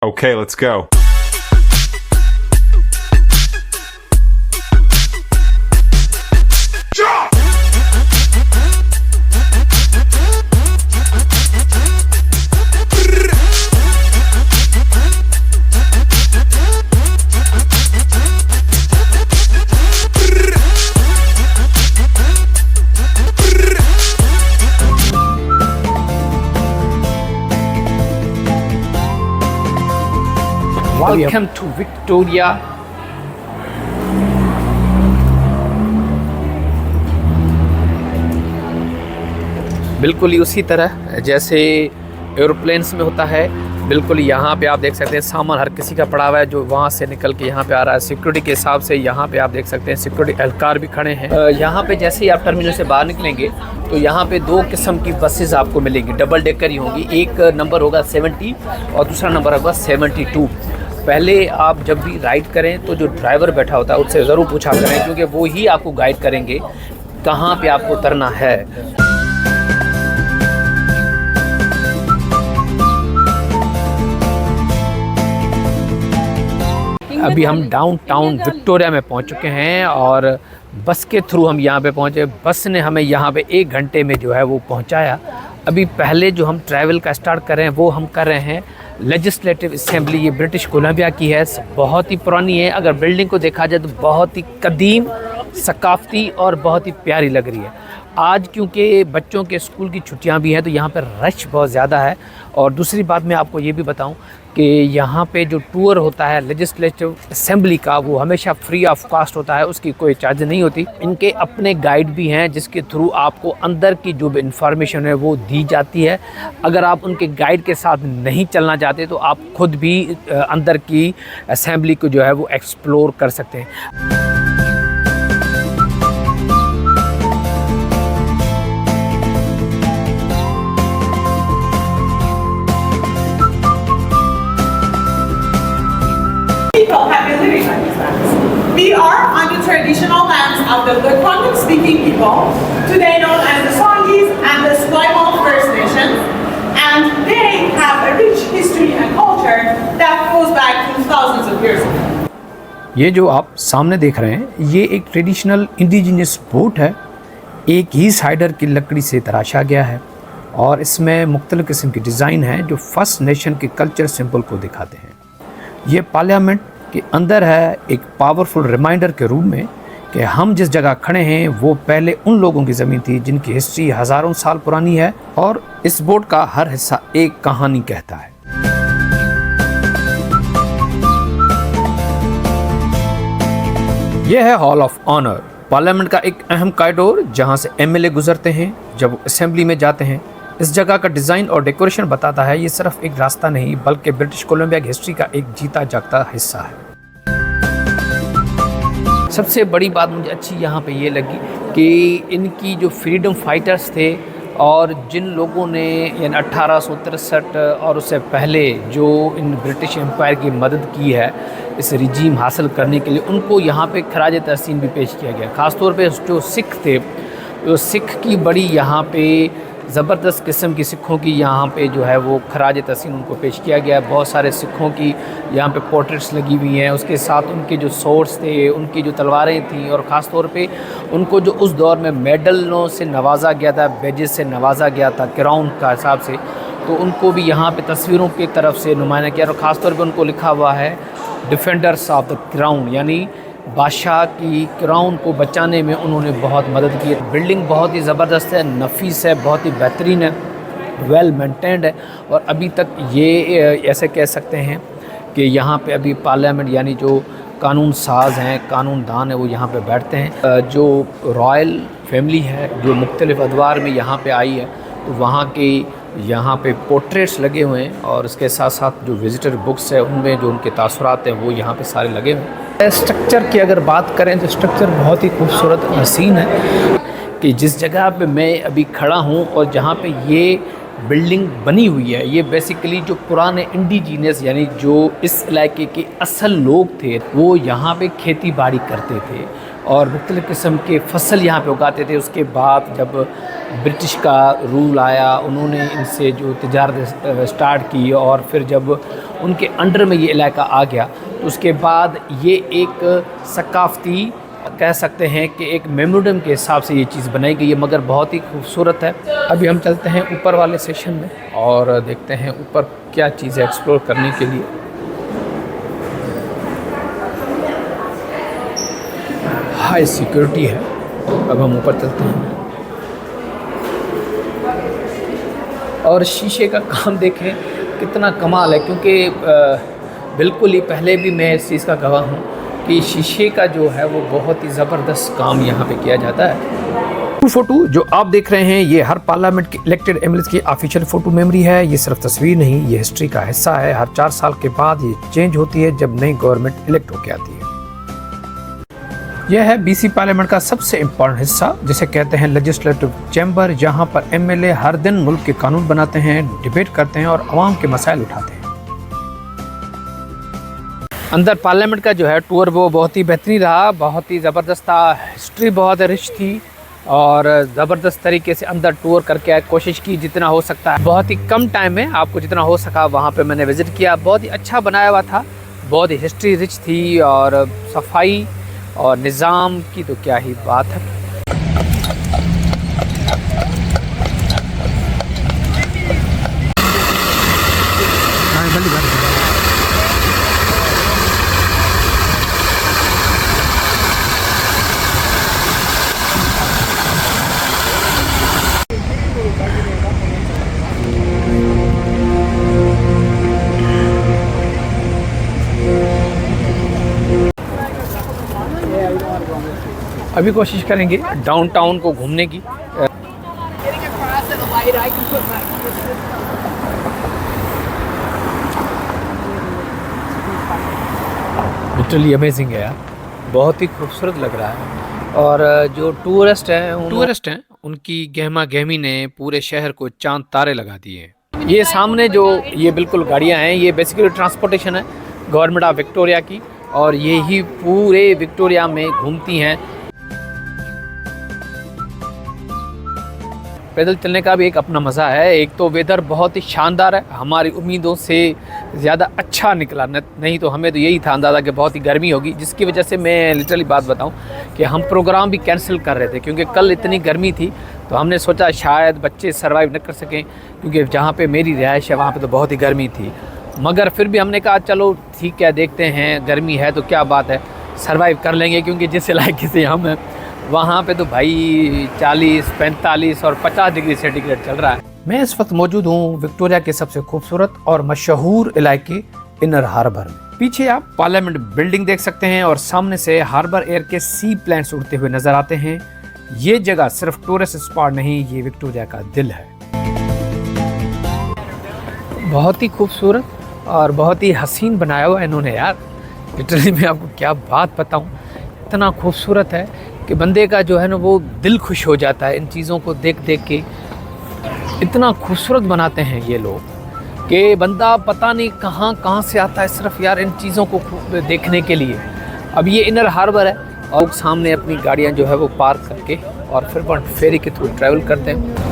Okay, let's go. Welcome to Victoria. बिल्कुल ही उसी तरह जैसे एरोप्लेन्स में होता है, बिल्कुल यहाँ पे आप देख सकते हैं सामान हर किसी का पड़ा हुआ है जो वहाँ से निकल के यहाँ पे आ रहा है। सिक्योरिटी के हिसाब से यहाँ पे आप देख सकते हैं सिक्योरिटी एहलकार भी खड़े हैं। यहाँ पे जैसे ही आप टर्मिनल से बाहर निकलेंगे तो यहाँ पे दो किस्म की बसेस आपको मिलेंगी, डबल डेकर ही होंगी। एक नंबर होगा 70 और दूसरा नंबर होगा 72। पहले आप जब भी राइड करें तो जो ड्राइवर बैठा होता है उससे ज़रूर पूछा करें, क्योंकि वो ही आपको गाइड करेंगे कहाँ पे आपको उतरना है। अभी हम डाउनटाउन विक्टोरिया में पहुंच चुके हैं और बस के थ्रू हम यहाँ पे पहुँचे। बस ने हमें यहाँ पे 1 घंटे में जो है वो पहुँचाया। अभी पहले जो हम ट्रैवल का स्टार्ट कर रहे हैं वो हम कर रहे हैं लेजिस्लेटिव असेंबली। ये ब्रिटिश कोलंबिया की है, बहुत ही पुरानी है। अगर बिल्डिंग को देखा जाए तो बहुत ही कदीम, सकाफ़ती और बहुत ही प्यारी लग रही है। आज क्योंकि बच्चों के स्कूल की छुट्टियां भी हैं तो यहाँ पर रश बहुत ज़्यादा है। और दूसरी बात मैं आपको ये भी बताऊं कि यहाँ पे जो टूर होता है लेजिस्लेटिव असेंबली का वो हमेशा फ्री ऑफ कॉस्ट होता है, उसकी कोई चार्ज नहीं होती। इनके अपने गाइड भी हैं जिसके थ्रू आपको अंदर की जो भी इंफॉर्मेशन है वो दी जाती है। अगर आप उनके गाइड के साथ नहीं चलना चाहते तो आप खुद भी अंदर की असेंबली को जो है वो एक्सप्लोर कर सकते हैं। People have been living on these lands. We are on the traditional lands of the Lekwungen-speaking people, today known as the Songhees and the Esquimalt First Nations, and they have a rich history and culture that goes back to thousands of years ago. ये जो आप सामने देख रहे हैं ये एक traditional indigenous boat है। एक ही साइडर की लकड़ी से तराशा गया है और इसमें मुख्तलिफ किस्म की डिज़ाइन है जो फर्स्ट नेशन के कल्चर सिंबल को दिखाते हैं। ये पार्लियामेंट के अंदर है, एक पावरफुल रिमाइंडर के रूप में कि हम जिस जगह खड़े हैं वो पहले उन लोगों की ज़मीन थी जिनकी हिस्ट्री हज़ारों साल पुरानी है और इस बोर्ड का हर हिस्सा एक कहानी कहता है। यह है हॉल ऑफ ऑनर, पार्लियामेंट का एक अहम कॉरिडोर जहां से एमएलए गुजरते हैं जब असेंबली में जाते हैं। इस जगह का डिज़ाइन और डेकोरेशन बताता है ये सिर्फ एक रास्ता नहीं बल्कि ब्रिटिश कोलंबिया की हिस्ट्री का एक जीता जागता हिस्सा है। सबसे बड़ी बात मुझे अच्छी यहाँ पे ये लगी कि इनकी जो फ्रीडम फाइटर्स थे और जिन लोगों ने यानी 1863 और उससे पहले जो इन ब्रिटिश एम्पायर की मदद की है इस रिजीम हासिल करने के लिए, उनको यहाँ पे खराज तहसीन भी पेश किया गया। ख़ासतौर पे जो सिख थे, जो सिख की बड़ी यहाँ पे ज़बरदस्त किस्म की सिखों की यहाँ पे जो है वो खराज तहसीन उनको पेश किया गया। बहुत सारे सिखों की यहाँ पे पोर्ट्रेट्स लगी हुई हैं, उसके साथ उनके जो सोर्ड्स थे, उनकी जो तलवारें थीं और ख़ास तौर पे उनको जो उस दौर में मेडलों से नवाजा गया था, बेजेस से नवाजा गया था क्राउन का हिसाब से, तो उनको भी यहाँ पे तस्वीरों की तरफ से नुमाया किया। और ख़ास तौर पे उनको लिखा हुआ है डिफेंडर्स ऑफ द क्राउन, यानी बादशाह की क्राउन को बचाने में उन्होंने बहुत मदद की। बिल्डिंग बहुत ही ज़बरदस्त है, नफीस है, बहुत ही बेहतरीन है, वेल मेंटेन्ड है। और अभी तक ये ऐसे कह सकते हैं कि यहाँ पे अभी पार्लियामेंट यानी जो कानून साज हैं, कानून दान है, वो यहाँ पे बैठते हैं। जो रॉयल फैमिली है जो मुख्तलिफ़ अदवार में यहाँ पे आई है तो वहाँ के यहाँ पे पोर्ट्रेट्स लगे हुए हैं और इसके साथ साथ जो विज़िटर बुक्स है उनमें जो उनके तासुरात हैं वो यहाँ पे सारे लगे हुए हैं। स्ट्रक्चर की अगर बात करें तो स्ट्रक्चर बहुत ही खूबसूरत हसीन है कि जिस जगह पे मैं अभी खड़ा हूँ और जहाँ पे ये बिल्डिंग बनी हुई है, ये बेसिकली जो पुराने इंडिजीनियस यानी जो इस इलाके के असल लोग थे वो यहाँ पे खेती बाड़ी करते थे और मुख्तलिफ़ किस्म के फसल यहाँ पे उगाते थे। उसके बाद जब ब्रिटिश का रूल आया, उन्होंने इनसे जो तिजारत स्टार्ट की और फिर जब उनके अंडर में ये इलाका आ गया तो उसके बाद ये एक सकाफ़ती कह सकते हैं कि एक मेमोरियम के हिसाब से ये चीज़ बनाई गई है, मगर बहुत ही खूबसूरत है। अभी हम चलते हैं ऊपर वाले सेशन में और देखते हैं ऊपर क्या चीज़ है एक्सप्लोर करने के लिए। हाई सिक्योरिटी है। अब हम ऊपर चलते हैं और शीशे का काम देखें कितना कमाल है, क्योंकि बिल्कुल ही पहले भी मैं इस चीज़ का गवाह हूँ कि शीशे का जो है वो बहुत ही ज़बरदस्त काम यहाँ पे किया जाता है। फ़ोटो जो आप देख रहे हैं ये हर पार्लियामेंट के इलेक्टेड एमएलए की ऑफिशियल फ़ोटो मेमोरी है। ये सिर्फ तस्वीर नहीं, ये हिस्ट्री का हिस्सा है। हर 4 साल के बाद ये चेंज होती है जब नई गवर्नमेंट इलेक्ट होकर आती है। यह है बीसी पार्लियामेंट का सबसे इम्पोर्टेंट हिस्सा, जिसे कहते हैं लेजिस्लेटिव चैम्बर, जहाँ पर एमएलए हर दिन मुल्क के कानून बनाते हैं, डिबेट करते हैं और अवाम के मसाइल उठाते हैं। अंदर पार्लियामेंट का जो है टूर वो बहुत ही बेहतरीन रहा, बहुत ही ज़बरदस्त था। हिस्ट्री बहुत रिच थी और ज़बरदस्त तरीके से अंदर टूर करके कोशिश की जितना हो सकता है। बहुत ही कम टाइम में आपको जितना हो सका वहाँ पे मैंने विज़िट किया। बहुत ही अच्छा बनाया हुआ था, बहुत ही हिस्ट्री रिच थी और सफाई और निज़ाम की तो क्या ही बात है। अभी कोशिश करेंगे डाउनटाउन को घूमने की। लिटरली अमेजिंग है यार, बहुत ही खूबसूरत लग रहा है। और जो टूरिस्ट हैं उनकी गहमा गहमी ने पूरे शहर को चांद तारे लगा दिए हैं। ये सामने जो ये बिल्कुल गाड़ियाँ हैं, ये बेसिकली ट्रांसपोर्टेशन है गवर्नमेंट ऑफ विक्टोरिया की, और ये ही पूरे विक्टोरिया में घूमती हैं। पैदल चलने का भी एक अपना मज़ा है। एक तो वेदर बहुत ही शानदार है, हमारी उम्मीदों से ज़्यादा अच्छा निकला, नहीं तो हमें तो यही था अंदाज़ा कि बहुत ही गर्मी होगी, जिसकी वजह से मैं लिटरली बात बताऊं कि हम प्रोग्राम भी कैंसिल कर रहे थे, क्योंकि कल इतनी गर्मी थी तो हमने सोचा शायद बच्चे सर्वाइव न कर सकें, क्योंकि जहाँ पे मेरी रिहाइश है वहाँ पे तो बहुत ही गर्मी थी। मगर फिर भी हमने कहा चलो ठीक है, देखते हैं, गर्मी है तो क्या बात है, सर्वाइव कर लेंगे, क्योंकि जिस इलाके से हम वहाँ पे तो भाई 40, 45 और 50 डिग्री सेंटीग्रेड चल रहा है। मैं इस वक्त मौजूद हूँ विक्टोरिया के सबसे खूबसूरत और मशहूर इलाके इनर हार्बर में। पीछे आप पार्लियामेंट बिल्डिंग देख सकते हैं और सामने से हार्बर एयर के सी प्लेन्स उड़ते हुए नजर आते हैं। ये जगह सिर्फ टूरिस्ट स्पॉट नहीं, ये विक्टोरिया का दिल है। बहुत ही खूबसूरत और बहुत ही हसीन बनाया हुआ इन्होंने यार, लिटरली मैं आपको क्या बात बताऊँ, इतना खूबसूरत है कि बंदे का जो है ना वो दिल खुश हो जाता है इन चीज़ों को देख देख के। इतना खूबसूरत बनाते हैं ये लोग कि बंदा पता नहीं कहाँ कहाँ से आता है सिर्फ यार इन चीज़ों को देखने के लिए। अब ये इनर हार्बर है और सामने अपनी गाड़ियाँ जो है वो पार्क करके और फिर फेरी के थ्रू ट्रैवल करते हैं।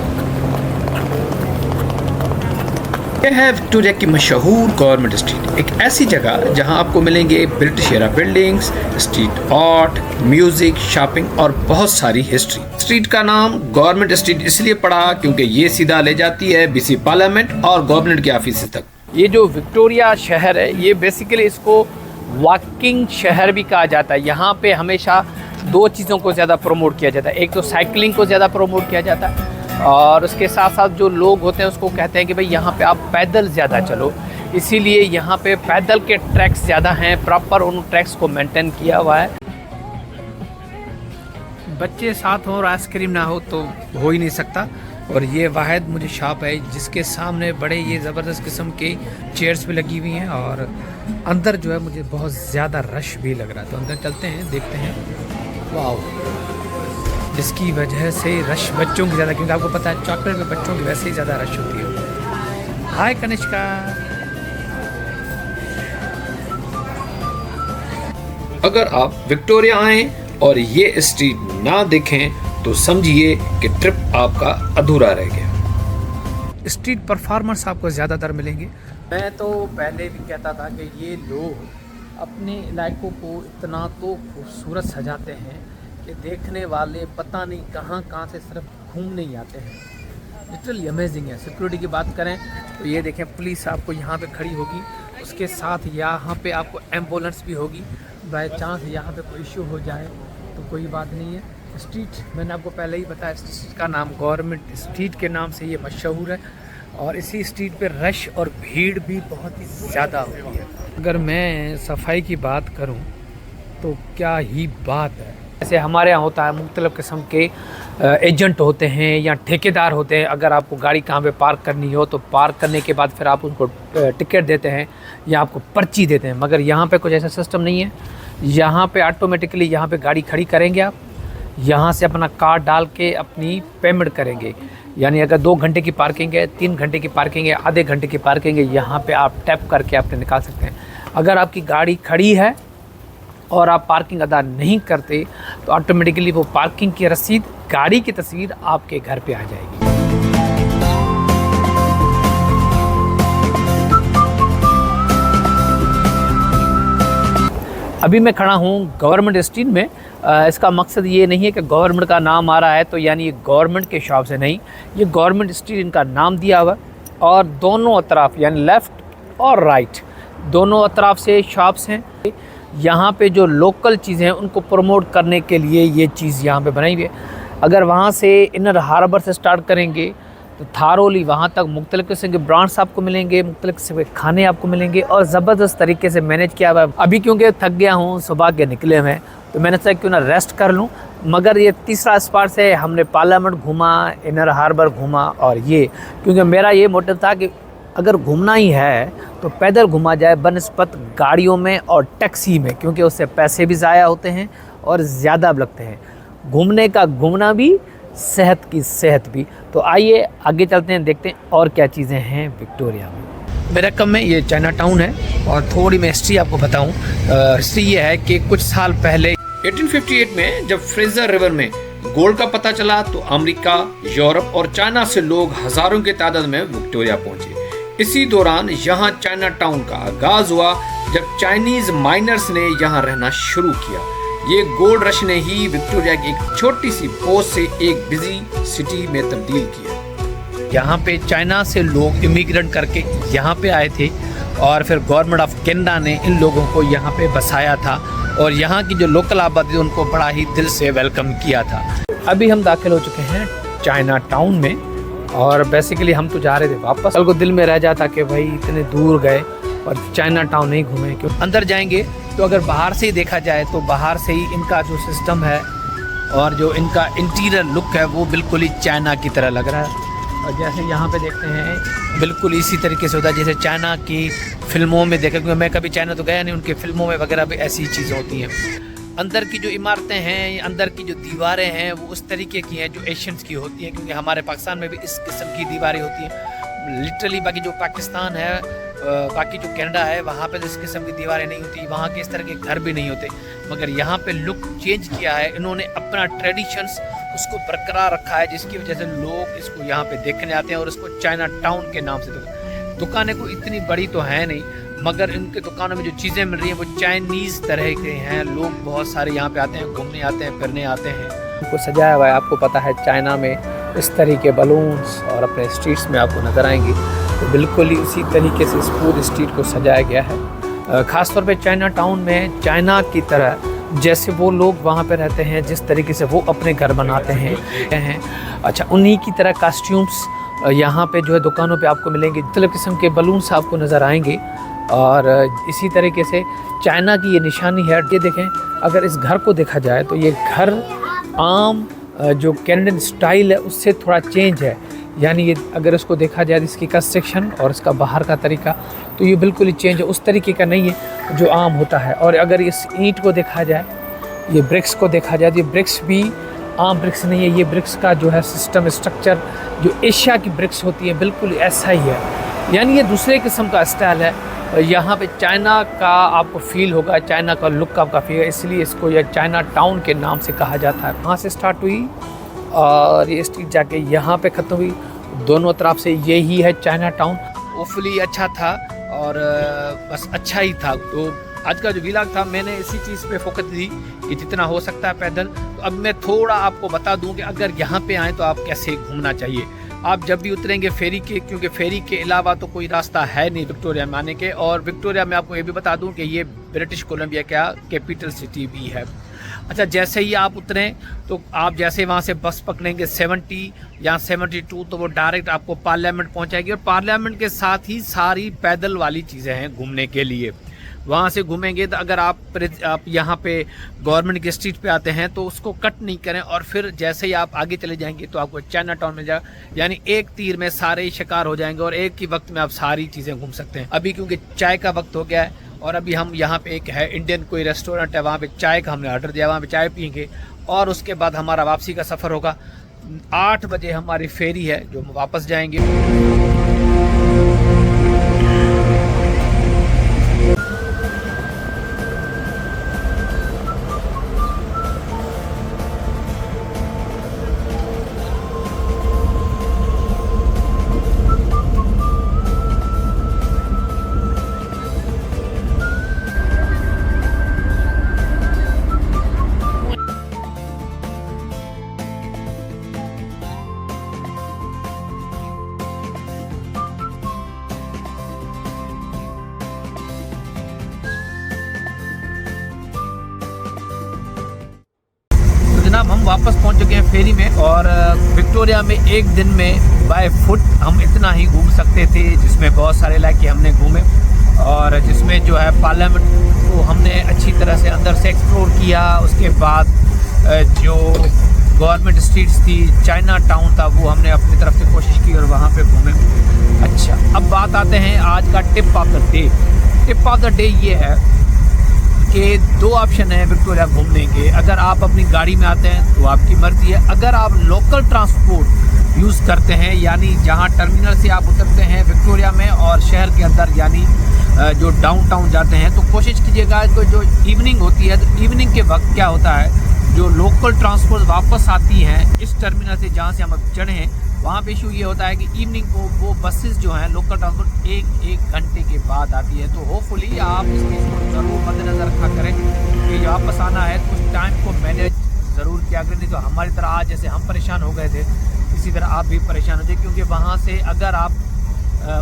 यह है विक्टोरिया की मशहूर गवर्नमेंट स्ट्रीट, एक ऐसी जगह जहां आपको मिलेंगे British era buildings, street art, music, shopping और बहुत सारी हिस्ट्री। स्ट्रीट का नाम गवर्नमेंट स्ट्रीट इसलिए पड़ा क्योंकि ये सीधा ले जाती है बीसी पार्लियामेंट और गवर्नमेंट के ऑफिस तक। ये जो विक्टोरिया शहर है ये बेसिकली इसको वॉकिंग शहर भी कहा जाता है। यहाँ पे हमेशा 2 चीज़ों को ज़्यादा प्रमोट किया जाता है, एक तो साइकिलिंग को ज़्यादा प्रमोट किया जाता है और उसके साथ साथ जो लोग होते हैं उसको कहते हैं कि भाई यहाँ पे आप पैदल ज़्यादा चलो, इसीलिए यहाँ पे पैदल के ट्रैक्स ज़्यादा हैं, प्रॉपर उन ट्रैक्स को मेंटेन किया हुआ है। बच्चे साथ हो और आइसक्रीम ना हो तो हो ही नहीं सकता। और ये वाहिद मुझे शॉप है जिसके सामने बड़े ये ज़बरदस्त किस्म के चेयर्स भी लगी हुई हैं और अंदर जो है मुझे बहुत ज़्यादा रश भी लग रहा है, तो अंदर चलते हैं, देखते हैं। वाह, जिसकी वजह से रश बच्चों की ज़्यादा, क्योंकि आपको पता है चॉकलेट में बच्चों की वैसे ही ज़्यादा रश होती है। हाय कनिष्का। अगर आप विक्टोरिया आएँ और ये स्ट्रीट ना देखें तो समझिए कि ट्रिप आपका अधूरा रह गया। स्ट्रीट परफॉर्मर्स आपको ज़्यादातर मिलेंगे। मैं तो पहले भी कहता था कि ये लोग अपने इलाकों को इतना तो खूबसूरत सजाते हैं कि देखने वाले पता नहीं कहाँ कहाँ से सिर्फ घूमने ही आते हैं। लिटरली अमेजिंग है। सिक्योरिटी की बात करें तो ये देखें, पुलिस आपको यहाँ पे खड़ी होगी, उसके साथ यहाँ पे आपको एम्बुलेंस भी होगी। बाय चांस यहाँ पे कोई इशू हो जाए तो कोई बात नहीं है। स्ट्रीट मैंने आपको पहले ही बताया, स्ट्रीट का नाम गवर्नमेंट स्ट्रीट के नाम से ये मशहूर है और इसी स्ट्रीट पे रश और भीड़ भी बहुत ही ज़्यादा होती है। अगर मैं सफाई की बात करूं तो क्या ही बात है। जैसे हमारे यहाँ होता है, मुख्तलिफ़ किस्म के एजेंट होते हैं या ठेकेदार होते हैं। अगर आपको गाड़ी कहाँ पे पार्क करनी हो तो पार्क करने के बाद फिर आप उनको टिकट देते हैं या आपको पर्ची देते हैं। मगर यहाँ पे कुछ ऐसा सिस्टम नहीं है। यहाँ पे ऑटोमेटिकली यहाँ पे गाड़ी खड़ी करेंगे, आप यहाँ से अपना कार्ड डाल के अपनी पेमेंट करेंगे। यानी अगर 2 घंटे की पार्किंग है, 3 घंटे की पार्किंग है, आधे घंटे की पार्किंग है, यहाँ पे आप टैप करके आपने निकाल सकते हैं। अगर आपकी गाड़ी खड़ी है और आप पार्किंग अदा नहीं करते तो ऑटोमेटिकली वो पार्किंग की रसीद, गाड़ी की तस्वीर आपके घर पे आ जाएगी। अभी मैं खड़ा हूँ गवर्नमेंट स्ट्रीट में। इसका मकसद ये नहीं है कि गवर्नमेंट का नाम आ रहा है तो यानी ये गवर्नमेंट के शॉप से नहीं, ये गवर्नमेंट स्ट्रीट इनका नाम दिया हुआ और दोनों तरफ यानी लेफ़्ट और राइट दोनों तरफ से शॉप्स हैं। यहाँ पे जो लोकल चीज़ें हैं उनको प्रमोट करने के लिए ये चीज़ यहाँ पे बनाई हुई है। अगर वहाँ से इनर हार्बर से स्टार्ट करेंगे तो थारोली वहाँ तक मुख्तलिफ़ किस्म के ब्रांड्स आपको मिलेंगे, मुख्तलिफ़ किस्म के खाने आपको मिलेंगे और ज़बरदस्त तरीके से मैनेज किया हुआ है। अभी क्योंकि थक गया हूँ, सुबह के निकले हुए तो मैंने सोचा क्यों ना रेस्ट कर लूँ। मगर ये तीसरा स्पॉट से हमने पार्लियामेंट घूमा, इनर हार्बर घूमा और ये क्योंकि मेरा ये मोटिव था कि अगर घूमना ही है तो पैदल घूमा जाए बनिस्बत गाड़ियों में और टैक्सी में, क्योंकि उससे पैसे भी ज़ाया होते हैं और ज़्यादा लगते हैं। घूमने का घूमना भी, सेहत की सेहत भी। तो आइए आगे चलते हैं, देखते हैं और क्या चीज़ें हैं विक्टोरिया में। मेरा कम में ये चाइना टाउन है और थोड़ी मैं हिस्ट्री आपको बताऊं। हिस्ट्री ये है कि कुछ साल पहले 1858 में जब फ्रेजर रिवर में गोल्ड का पता चला तो अमेरिका, यूरोप और चाइना से लोग हजारों की तादाद में विक्टोरिया पहुंचे। इसी दौरान यहाँ चाइना टाउन का आगाज हुआ जब चाइनीज माइनर्स ने यहाँ रहना शुरू किया। ये गोल्ड रश ने ही विक्टोरिया की एक छोटी सी पोस्ट से एक बिजी सिटी में तब्दील किया। यहाँ पे चाइना से लोग इमिग्रेंट करके यहाँ पे आए थे और फिर गवर्नमेंट ऑफ कनाडा ने इन लोगों को यहाँ पे बसाया था और यहाँ की जो लोकल आबादी थी उनको बड़ा ही दिल से वेलकम किया था। अभी हम दाखिल हो चुके हैं चाइना टाउन में और बेसिकली हम तो जा रहे थे वापस। कल को दिल में रह जाता कि भाई इतने दूर गए और चाइना टाउन नहीं घूमे। क्यों अंदर जाएंगे तो अगर बाहर से ही देखा जाए तो बाहर से ही इनका जो सिस्टम है और जो इनका इंटीरियर लुक है वो बिल्कुल ही चाइना की तरह लग रहा है। और जैसे यहाँ पे देखते हैं बिल्कुल इसी तरीके से होता है जैसे चाइना की फिल्मों में देखा, क्योंकि मैं कभी चाइना तो गया नहीं, उनके फिल्मों में वगैरह भी ऐसी चीज़ें होती हैं। अंदर की जो इमारतें हैं, अंदर की जो दीवारें हैं वो उस तरीके की हैं जो एशियंस की होती हैं, क्योंकि हमारे पाकिस्तान में भी इस किस्म की दीवारें होती हैं लिटरली। बाकी जो पाकिस्तान है, बाकी जो कनाडा है वहाँ पे इस किस्म की दीवारें नहीं होती, वहाँ के इस तरह के घर भी नहीं होते। मगर यहाँ पे लुक चेंज किया है इन्होंने, अपना ट्रेडिशंस उसको बरकरार रखा है, जिसकी वजह से लोग इसको यहाँ पे देखने आते हैं और इसको चाइना टाउन के नाम से। दुकानें को इतनी बड़ी तो है नहीं मगर इनके दुकानों में जो चीज़ें मिल रही हैं वो चाइनीज़ तरह के हैं। लोग बहुत सारे यहाँ पे आते हैं, घूमने आते हैं, फिरने आते हैं। उनको सजाया हुआ है, आपको पता है चाइना में इस तरीके बलून्स और अपने स्ट्रीट्स में आपको नज़र आएंगी, तो बिल्कुल ही उसी तरीके से इस पूरे स्ट्रीट को सजाया गया है। ख़ासतौर पे चाइना टाउन में चाइना की तरह जैसे वो लोग वहाँ पे रहते हैं, जिस तरीके से वो अपने घर बनाते हैं, अच्छा उन्हीं की तरह कॉस्ट्यूम्स यहाँ पे जो है दुकानों पे आपको मिलेंगे। मुख्तलिफ़ किस्म के बलून्स आपको नज़र आएंगे और इसी तरीके से चाइना की ये निशानी है। ये देखें, अगर इस घर को देखा जाए तो ये घर आम जो कैनेडियन स्टाइल है उससे थोड़ा चेंज है। यानी ये अगर इसको देखा जाए इसकी कंस्ट्रक्शन और इसका बाहर का तरीका तो ये बिल्कुल ही चेंज है, उस तरीके का नहीं है जो आम होता है। और अगर इस ईंट को देखा जाए, ये ब्रिक्स को देखा जाए तो ये ब्रिक्स भी आम ब्रिक्स नहीं है। ये ब्रिक्स का जो है सिस्टम स्ट्रक्चर जो एशिया की ब्रिक्स होती है बिल्कुल ऐसा ही है, यानी ये दूसरे किस्म का स्टाइल है। यहाँ पे चाइना का आपको फील होगा, चाइना का लुक आपका फील है, इसलिए इसको यह चाइना टाउन के नाम से कहा जाता है। वहाँ से स्टार्ट हुई और ये स्ट्रीट जाके यहाँ पे ख़त्म हुई। दोनों तरफ से यही है चाइना टाउन। होपफुली अच्छा था और बस अच्छा ही था। तो आज का जो व्लॉग था मैंने इसी चीज़ पे फोकस दी कि जितना हो सकता है पैदल। तो अब मैं थोड़ा आपको बता दूं कि अगर यहाँ पे आएँ तो आप कैसे घूमना चाहिए। आप जब भी उतरेंगे फेरी के, क्योंकि फेरी के अलावा तो कोई रास्ता है नहीं विक्टोरिया में आने के। और विक्टोरिया में आपको ये भी बता दूं कि ये ब्रिटिश कोलंबिया का कैपिटल सिटी भी है। अच्छा, जैसे ही आप उतरें तो आप जैसे वहाँ से बस पकड़ेंगे 70 या 72 तो वो डायरेक्ट आपको पार्लियामेंट पहुँचाएगी। और पार्लियामेंट के साथ ही सारी पैदल वाली चीज़ें हैं घूमने के लिए। वहाँ से घूमेंगे तो अगर आप यहाँ पे गवर्नमेंट के स्ट्रीट पे आते हैं तो उसको कट नहीं करें और फिर जैसे ही आप आगे चले जाएंगे तो आपको चाइना टाउन में यानी एक तीर में सारे ही शिकार हो जाएंगे और एक ही वक्त में आप सारी चीज़ें घूम सकते हैं। अभी क्योंकि चाय का वक्त हो गया है और अभी हम यहाँ पे एक है इंडियन कोई रेस्टोरेंट है, वहाँ पे चाय का हमने ऑर्डर दिया, वहाँ पे चाय पियेंगे और उसके बाद हमारा वापसी का सफ़र होगा। 8 बजे हमारी फेरी है जो हम वापस जाएंगे। जनाब हम वापस पहुंच चुके हैं फेरी में और विक्टोरिया में एक दिन में बाय फुट हम इतना ही घूम सकते थे, जिसमें बहुत सारे इलाके हमने घूमे और जिसमें जो है पार्लियामेंट को हमने अच्छी तरह से अंदर से एक्सप्लोर किया। उसके बाद जो गवर्नमेंट स्ट्रीट्स थी, चाइना टाउन था, वो हमने अपनी तरफ से कोशिश की और वहाँ पे घूमे। अच्छा, अब बात आते हैं आज का tip of the day. Tip of the day ये है कि 2 ऑप्शन है विक्टोरिया घूमने के। अगर आप अपनी गाड़ी में आते हैं तो आपकी मर्ज़ी है। अगर आप लोकल ट्रांसपोर्ट यूज़ करते हैं यानी जहां टर्मिनल से आप उतरते हैं विक्टोरिया में और शहर के अंदर यानी जो डाउनटाउन जाते हैं, तो कोशिश कीजिएगा कि जो इवनिंग होती है तो इवनिंग के वक्त क्या होता है, जो लोकल ट्रांसपोर्ट वापस आती हैं इस टर्मिनल से जहाँ से हम अब चढ़े हैं, वहाँ पे इशू ये होता है कि इवनिंग को वो बसेस जो हैं लोकल ट्रांसपोर्ट एक घंटे के बाद आती है। तो होपफुली आप इस चीज़ को ज़रूर मद्देनज़र रखा करें कि वापस आना है तो उस टाइम को मैनेज ज़रूर किया करें। नहीं तो हमारी तरह आज जैसे हम परेशान हो गए थे इसी तरह आप भी परेशान हो जाए, क्योंकि वहाँ से अगर आप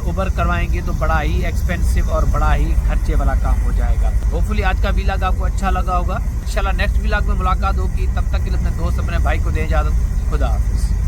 उबर करवाएंगे तो बड़ा ही एक्सपेंसिव और बड़ा ही खर्चे वाला काम हो जाएगा। होपफुली आज का व्लॉग आपको अच्छा लगा होगा। इंशाल्लाह नेक्स्ट व्लॉग में मुलाकात होगी। तब तक के लिए अपने दोस्त अपने भाई को दे इजाज़त। खुदा हाफिज़।